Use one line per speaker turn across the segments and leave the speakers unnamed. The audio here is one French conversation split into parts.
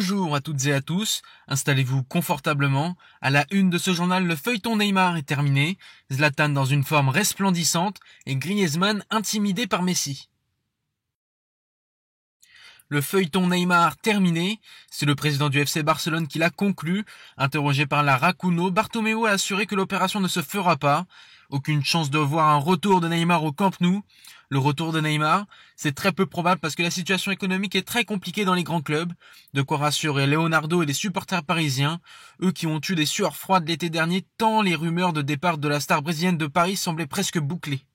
Bonjour à toutes et à tous, installez-vous confortablement. À la une de ce journal, le feuilleton Neymar est terminé. Zlatan dans une forme resplendissante et Griezmann intimidé par Messi. Le feuilleton Neymar terminé, c'est le président du FC Barcelone qui l'a conclu. Interrogé par la Racuno, Bartomeu a assuré que l'opération ne se fera pas. Aucune chance de voir un retour de Neymar au Camp Nou. Le retour de Neymar, c'est très peu probable parce que la situation économique est très compliquée dans les grands clubs. De quoi rassurer Leonardo et les supporters parisiens, eux qui ont eu des sueurs froides l'été dernier tant les rumeurs de départ de la star brésilienne de Paris semblaient presque bouclées.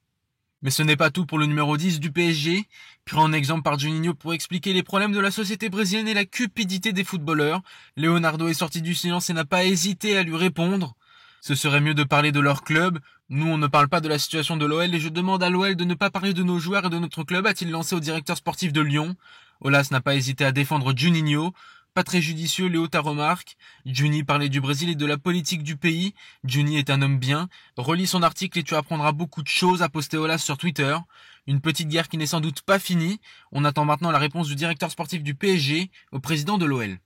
Mais ce n'est pas tout pour le numéro 10 du PSG, pris en exemple par Juninho pour expliquer les problèmes de la société brésilienne et la cupidité des footballeurs. Leonardo est sorti du silence et n'a pas hésité à lui répondre. Ce serait mieux de parler de leur club. Nous, on ne parle pas de la situation de l'OL et je demande à l'OL de ne pas parler de nos joueurs et de notre club, a-t-il lancé au directeur sportif de Lyon. Aulas n'a pas hésité à défendre Juninho. Pas très judicieux, Léo ta remarque. Juni parlait du Brésil et de la politique du pays. Juni est un homme bien. Relis son article et tu apprendras beaucoup de choses, a posté Aulas sur Twitter. Une petite guerre qui n'est sans doute pas finie. On attend maintenant la réponse du directeur sportif du PSG au président de l'OL.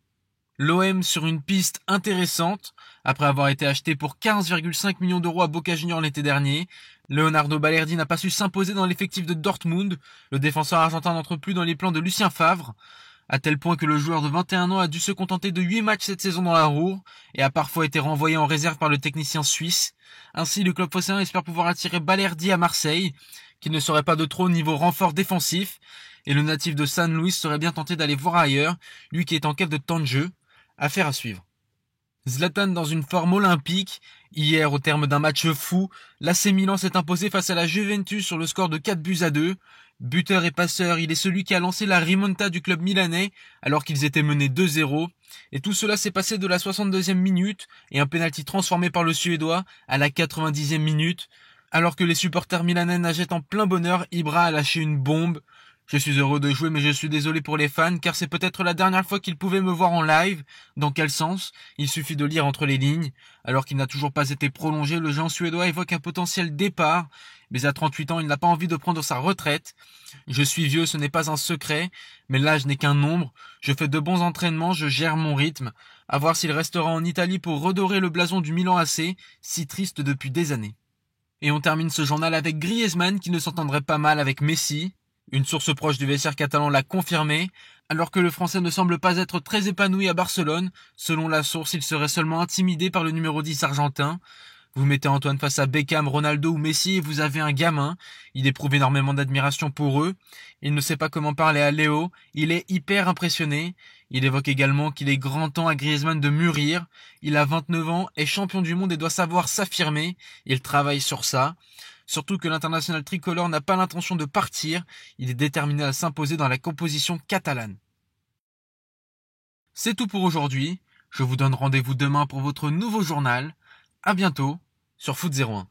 L'OM sur une piste intéressante. Après avoir été acheté pour 15,5 millions d'euros à Boca Juniors l'été dernier, Leonardo Balerdi n'a pas su s'imposer dans l'effectif de Dortmund. Le défenseur argentin n'entre plus dans les plans de Lucien Favre, à tel point que le joueur de 21 ans a dû se contenter de 8 matchs cette saison dans la Ruhr et a parfois été renvoyé en réserve par le technicien suisse. Ainsi, le club phocéen espère pouvoir attirer Balerdi à Marseille, qui ne serait pas de trop niveau renfort défensif, et le natif de San Luis serait bien tenté d'aller voir ailleurs, lui qui est en quête de temps de jeu. Affaire à suivre. Zlatan dans une forme olympique. Hier, au terme d'un match fou, l'AC Milan s'est imposé face à la Juventus sur le score de 4-2. Buteur et passeur, il est celui qui a lancé la rimonta du club milanais alors qu'ils étaient menés 2-0. Et tout cela s'est passé de la 62e minute et un pénalty transformé par le Suédois à la 90e minute. Alors que les supporters milanais nageaient en plein bonheur, Ibra a lâché une bombe. Je suis heureux de jouer, mais je suis désolé pour les fans, car c'est peut-être la dernière fois qu'ils pouvaient me voir en live. Dans quel sens? Il suffit de lire entre les lignes. Alors qu'il n'a toujours pas été prolongé, le géant suédois évoque un potentiel départ, mais à 38 ans, il n'a pas envie de prendre sa retraite. Je suis vieux, ce n'est pas un secret, mais l'âge n'est qu'un nombre. Je fais de bons entraînements, je gère mon rythme. À voir s'il restera en Italie pour redorer le blason du Milan AC, si triste depuis des années. Et on termine ce journal avec Griezmann qui ne s'entendrait pas mal avec Messi. Une source proche du vestiaire catalan l'a confirmé, alors que le Français ne semble pas être très épanoui à Barcelone. Selon la source, il serait seulement intimidé par le numéro 10 argentin. Vous mettez Antoine face à Beckham, Ronaldo ou Messi et vous avez un gamin. Il éprouve énormément d'admiration pour eux. Il ne sait pas comment parler à Léo. Il est hyper impressionné. Il évoque également qu'il est grand temps à Griezmann de mûrir. Il a 29 ans, est champion du monde et doit savoir s'affirmer. Il travaille sur ça. Surtout que l'international tricolore n'a pas l'intention de partir. Il est déterminé à s'imposer dans la composition catalane. C'est tout pour aujourd'hui. Je vous donne rendez-vous demain pour votre nouveau journal. À bientôt sur Foot 01.